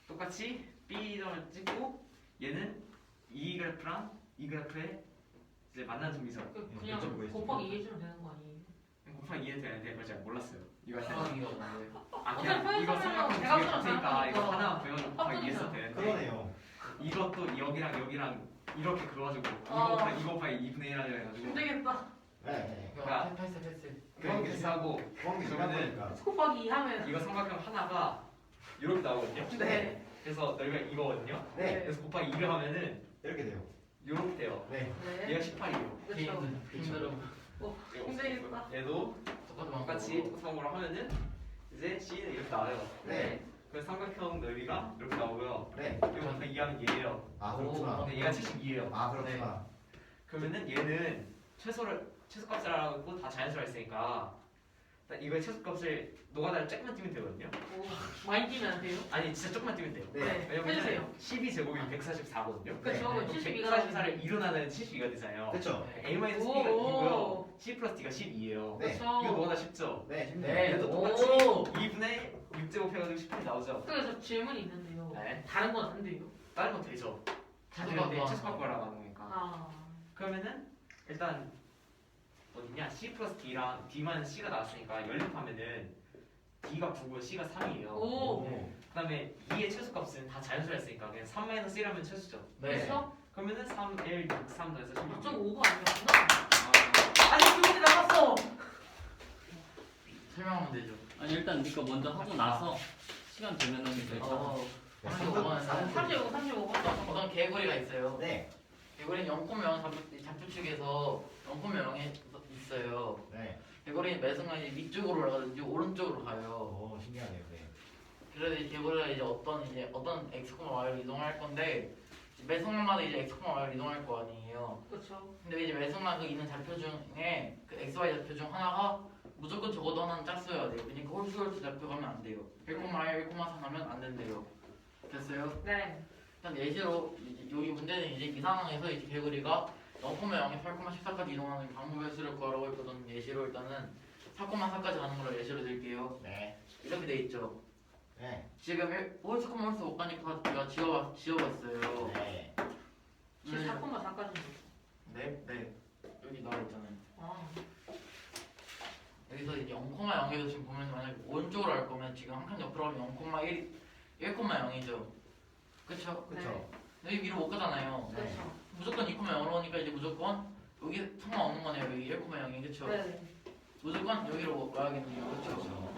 똑같이 b점을 찍고 얘는 이 그래프랑 이 그래프의 이제 만나는 점이죠. 그냥 요점 구해주세요. 곱하기 이해해주면 되는 거 아니에요? 곱하기 이해도 되는데 그걸 잘 몰랐어요. 이거 할 때. 이거 뭔데? 아 어차피 그냥 이거 평행사변형 삼각형 두개 대각선을 같으니까 이거 생각하니까 하나 배워서 곱하기 이해해도 되는데 그러네요. 이것도 여기랑 이렇게 그어가지고 아. 이거 곱하기 2분의 1 하려 해가지고 힘들겠다. 네. 이거 패스. 그런 게 비슷하고 그런 게 그러면은 중요하니까. 곱하기 2 하면 이거 삼각형 하나가 이렇게 나오거든요. 네. 그래서 넓이가 이거거든요. 네. 그래서 곱하기 2를 하면은 이렇게 돼요. 이렇게 돼요. 네. 네. 얘가 18이에요. 그렇죠. 힘들어. 힘들겠다. 얘도 똑같은 똑같이 똑같으로 하면은 이제 C는 이렇게 나와요. 네. 그래서 삼각형 넓이가 이렇게 나오고요. 네. 이거 곱하기 2 하면 얘예요. 아 그렇구나. 근데 얘가 72예요. 아 그렇구나. 그러면은 얘는 최소값을 알아보고 다 자연수라 했으니까 일단 이거의 최소값을 노가다를 조금만 띄면 되거든요. 오, 많이 뛰면 안 돼요? 아니 진짜 조금만 띄면 돼요. 네. 왜냐면 해주세요. 12제곱이 144거든요. 그렇죠. 네. 72가 144를 2로 나누면 72가 되잖아요. 그렇죠. A-B가 오. 2고요. C 플러스 D가 12예요. 네. 이거 그렇죠. 노가다 쉽죠? 네. 네. 힘내요. 얘도 똑같이 오. 2분의 6제곱 해가지고 18이 나오죠. 그래서 질문이 있는데요. 네. 다른 건 안 돼요. 다른 건 되죠. 다 최소값 되는데 구하는 최소값 구하라고 하는 거니까. 아, 그러면은 일단 어디냐 C 플러스 D랑 D만 C가 나왔으니까 연립하면은 D가 9고 C가 3이에요. 오. 그다음에 2의 최소값은 다 자연수였으니까 그냥 3-1이라면 최소죠. 네. 그렇죠? 그러면은 3, 1, 6, 3 더해서 16. 5.5가 아니었구나. 아니 기분이 나갔어. 설명하면 되죠. 아니 일단 니가 먼저 하고 나서 시간 되면은 될까? 네. 35번. 35. 어떤 개구리가 있어요. 네. 개구리는 0,0 잡초축에서 0,0에 있어요. 네. 개구리는 매 순간 이제 위쪽으로 올라가든지 오른쪽으로 가요. 오 신기하네요. 네. 그래서 이 개구리가 이제 어떤 x, y로 이동할 건데 매 순간마다 이제 x, y로 이동할 거 아니에요. 그렇죠. 근데 이제 매 순간 그 있는 좌표 중에 그 x, y 좌표 중 하나가 무조건 적어도 하나는 짝수여야 돼요. 그러니까 홀수 좌표 가면 안 돼요. 1,1, 1,3 하면 안 된대요. 됐어요? 네. 일단 예시로 여기 문제는 이제 이 상황에서 이제 개구리가 0,0에 8,14까지 이동하는 방법의 수를 구하라고 했거든. 예시로 일단은 4,4까지 가는 걸로 예시로 들게요. 네. 이렇게 돼 있죠. 네. 지금 홀수, 홀수 못 가니까 제가 지워봤어요. 네. 14,4까지. 네. 여기 나와 있잖아요. 아, 여기서 이제 0,0에서 지금 보면 만약에 오른쪽으로 할 거면 지금 한 칸 옆으로 하면 0,1, 1,0이죠. 그쵸? 그렇죠. 여기 위로 못 가잖아요. 네. 그렇죠. 무조건 2,0이니까 이제 무조건 여기 상관없는 거네요. 여기 1,0이 그쵸? 네. 무조건 여기로 와야겠네요. 그쵸? 그렇죠.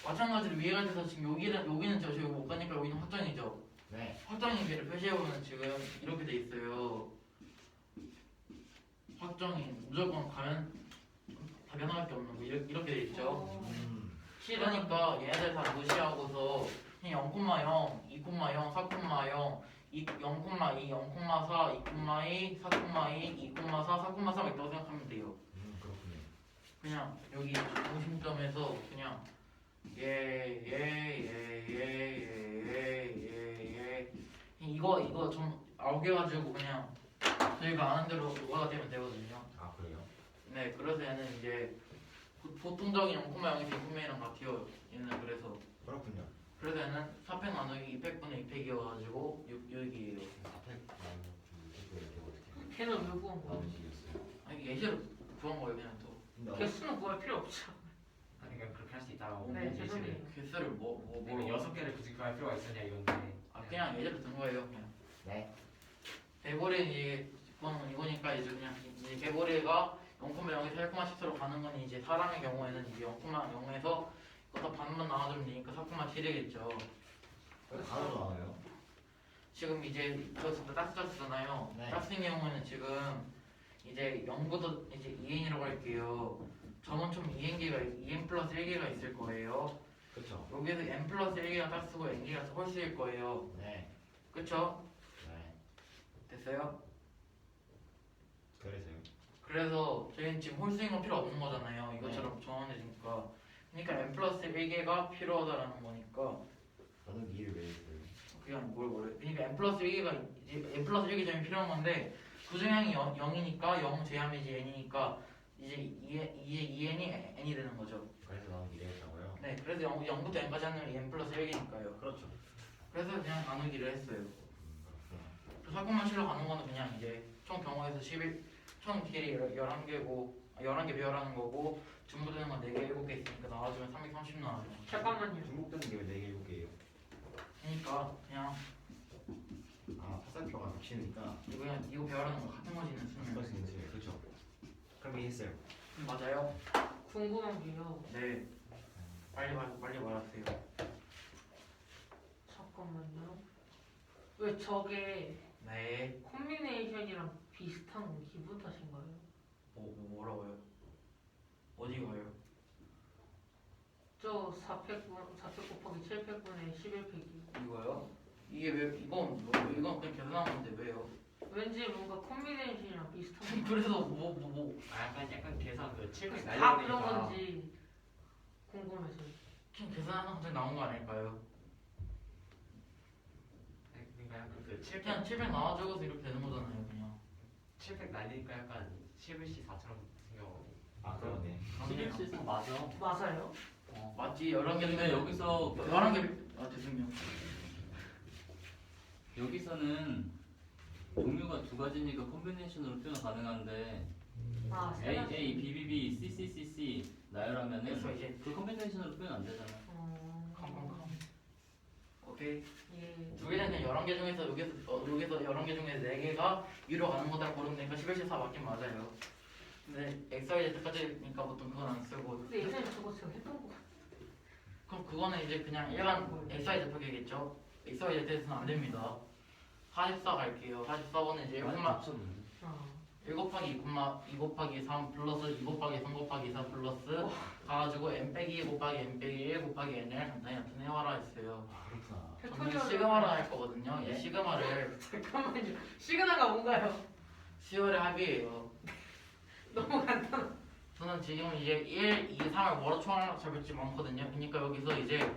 마찬가지로 위에 갈 때서 지금 여기는 저 여기 못 가니까 여기는 확정이죠. 네. 확정인 길을 표시해보면 지금 이렇게 돼 있어요. 확정인 무조건 가면 다 변할 게 없는 거 이렇게 돼 있죠. 어, 싫으니까 얘네들 다 무시하고서 그냥 0,0, 2,0, 4,0, 0,2, 0,4, 2,2, 4,2, 2,4, 4,3 있다고 생각하면 돼요. 그렇군요. 그냥 여기 중심점에서 그냥 이거 좀 아우겨가지고 그냥 저희가 아는 대로 노가다 되면 되거든요. 아 그래요? 네. 네, 그래서 얘는 이제 보통적인 0,0에서 0,1이랑 같아요. 얘는 그렇군요. 그래서 얘는 4팩 나누기 2팩분의 2팩이어가지고 6이에요. 걔는 왜 구한 거야? 아니 예시로 구한 거예요 그냥 또. 개수는 구할 필요 없죠. 아니 그러니까 그렇게 할 수 있다고. 네, 죄송해요. 개수를 내가 6개를 굳이 구할 필요가 있었냐 이건데. 그냥 예제로 든 거예요 그냥. 네. 개보리는 이제 이거니까 이제 그냥 이제 개보리가 0,0에서 1,10로 가는 건 이제 사람의 경우에는 이제 0,0에서 거기서 반만 나눠주면 되니까 4,7이겠죠. 왜 바로 나와요? 지금 이제 저 따스잖아요. 네. 따스인 경우에는 지금 이제 0부터 이제 2n이라고 할게요. 저번처럼 2n 플러스 1개가 있을 거예요. 그쵸. 여기에서 n 플러스 1개가 따스고 n개가 홀수일 거예요. 네. 그쵸? 네. 됐어요? 그래서요. 그래서 저희는 지금 홀수인 건 필요 없는 거잖아요. 이것처럼 정원해지니까. 그러니까 n 플러스 1개가 필요하다라는 거니까 저는 2를 왜 했어요? 그냥 뭘 그러니까 n 플러스 1개가 이제 n 플러스 1개 점이 필요한 건데 그 중량이 0이니까 0 제하면 이제 n이니까 이제 2n이 n이 되는 거죠. 그래서 나는 2를 했다고요? 네, 그래서 0부터 n까지 하면 n 플러스 1개니까요. 그렇죠. 그래서 그냥 나누기를 했어요. 그렇구나. 4,7로 가는 거는 그냥 이제 총 경우에서 총 길이 11개고 11개 배열하는 거고 중복되는 건 4개, 7개 있으니까 나와주면 330 나와요. 잠깐만요. 중복되는 게 왜 4개, 7개예요? 그러니까 그냥 아, 화살표가 겹치니까 이거 배열하는 거 같은 거지는 한 수는. 번씩 있어요. 그렇죠. 그럼 이해했어요. 맞아요. 궁금한 게요. 네. 빨리 말하세요. 잠깐만요. 왜 저게 네. 콤비네이션이랑 비슷한 건 기분 탓인가요? 뭐라고요? 어디 가요? 저 4팩 곱하기 7팩분의 11팩이 이거요? 이게 왜 이건 그냥 계산한 건데 왜요? 왠지 뭔가 콤비네이션이랑 비슷한 거 그래서 아 약간 계산 그 7팩 다 그런 날려버리니까. 건지 궁금해서. 그냥 계산하는 건데 나온 거 아닐까요? 그러니까 약간 그 7팩 그냥 700 나와주고서 이렇게 되는 거잖아요 그냥. 7팩 날리니까 약간 11C 4처럼 생겨. 아, 그러네. 11실상 맞아. 맞아요? 맞지 11개 근데 여기서 11개 죄송해요. 여기서는 종류가 두 가지니까 콤비네이션으로 표현 가능한데 아, A, 세가지. A, B, B, B, C, C, C, C 나열하면은 그래서 이제 그 콤비네이션으로 표현 안 되잖아. 컴컴컴 오케이. 예. 두 개는 그냥 11개 중에서 여기서 11개 중에 4개가 위로 가는 거다 고르면 되니까 11시 4 맞긴 맞아요. 근데 XYZ까지니까 보통 그건 안 쓰고 근데 예전에 저거 제가 했던 거 같아. 그럼 그거는 이제 그냥 일반 XYZ표기겠죠? XYZ에서는 안 됩니다. 44 갈게요. 44번은 이제 1 곱하기 2 곱하기 3 플러스 2 곱하기 3 곱하기 4 플러스 가가지고 n 빼기 2 곱하기 n 빼기 1 곱하기 n을 간단히 나타내와라 했어요. 아, 그렇구나. 저는 시그마를 할 거거든요. 이 시그마를 잠깐만요. 시그널가 뭔가요? 10월의 합이에요. 너무 간단. 저는 지금 이제 1, 2, 3을 뭐로 총합 잡을 지 많거든요. 그러니까 여기서 이제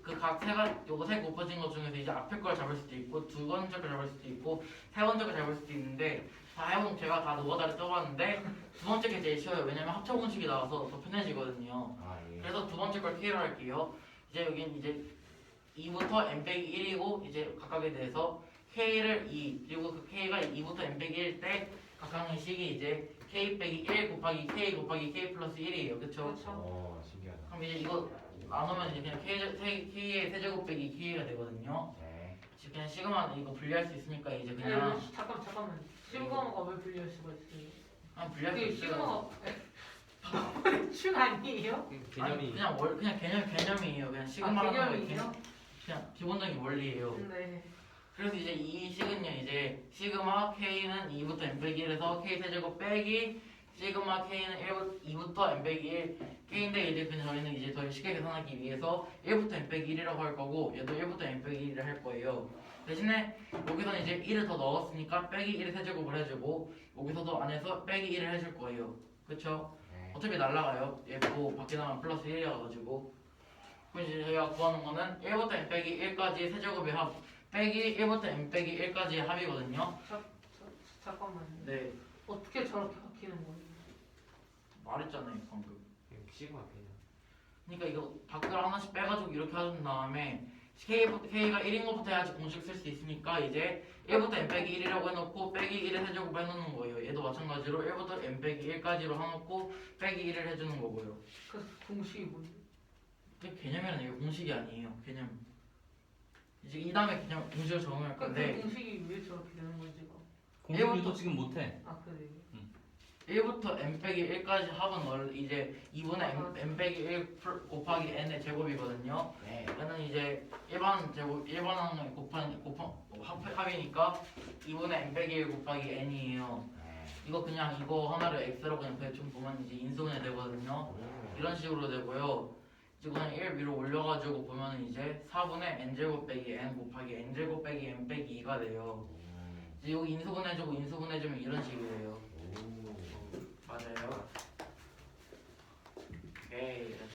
그 각 요거 세 곱해진 것 중에서 이제 앞에 걸 잡을 수도 있고 두 번째 걸 잡을 수도 있고 세 번째 걸 잡을 수도 있는데 다 해본 제가 다 노가다를 써봤는데 두 번째 게 제일 쉬워요. 왜냐면 합쳐 공식이 나와서 더 편해지거든요. 아, 예. 그래서 두 번째 걸 K로 할게요. 이제 여긴 이제 2부터 n 빼기 1이고 이제 각각에 대해서 K를 2 그리고 그 K가 2부터 n 빼기 1 때 각각의 식이 이제 K 빼기 1 곱하기 K 곱하기 K 플러스 1이에요. 그쵸? 그렇죠. 신기하다. 그럼 이제 이거 나누면 이제 그냥 K의 세제곱 빼기 K가 되거든요. 네. 지금 그냥 시그마 이거 분리할 수 있으니까 이제 아니, 그냥 잠깐만. 시그마가 왜 분리할 수가 있어요? 그냥 분리할 수 그게 있어요. 시그마가 춘 아니에요? 개념이 그냥 개념이에요. 그냥 시그마라는 거 개념이에요? 그냥 기본적인 원리예요. 네. 그래서 이제 이 식은요 이제 시그마 K는 2부터 n 빼기 1에서 K 세제곱 빼기 시그마 K는 2부터 n 빼기 1 K인데 이제 그냥 저희는 이제 더 쉽게 계산하기 위해서 1부터 n 빼기 1이라고 할 거고 얘도 1부터 n 빼기 1을 할 거예요. 대신에 여기서는 이제 1을 더 넣었으니까 빼기 1의 세제곱을 해주고 여기서도 안에서 빼기 1을 해줄 거예요. 그쵸? 네. 어차피 날라가요. 얘도 밖에 나가면 플러스 1이어가지고 그럼 이제 저희가 구하는 거는 1부터 n 빼기 1까지 세제곱의 합 빼기 1부터 n 빼기 1까지의 합이거든요. 잠깐만요. 네. 어떻게 저렇게 바뀌는 거예요? 말했잖아요 방금. 시그마 K는 그러니까 이거 밖을 하나씩 빼가지고 이렇게 해준 다음에 K가 1인 것부터 해야지 공식 쓸 수 있으니까 이제 1부터 n 빼기 1이라고 해놓고 빼기 1의 세제곱 해놓는 거예요. 얘도 마찬가지로 1부터 n 빼기 1까지로 해놓고 빼기 1을 해주는 거고요. 그 공식이 뭔데? 근데 개념이라는 이게 공식이 아니에요. 개념. 이제 이 다음에 그냥 공식을 적응할 그 건데 공식이 왜 저렇게 되는 건지가. 공식도 지금 못해. 아 그래. 1부터 n 빼기 1까지 합은 이제 2분의 n 빼기 1 곱하기 n의 제곱이거든요. 네. 얘는 이제 일반 제곱 일반항을 합이니까 2분의 n 빼기 1 곱하기 n이에요. 네. 이거 그냥 이거 하나를 x로 그냥 대충 보면 이제 인수분해 되거든요. 이런 식으로 되고요. 이제 그냥 1 위로 올려가지고 보면 이제 4분의 n제곱 빼기 n 곱하기 n제곱 빼기 n 빼기 2가 돼요. 이제 여기 인수분해주고 인수분해주면 이런 식이 돼요. 오. 맞아요. 오케이.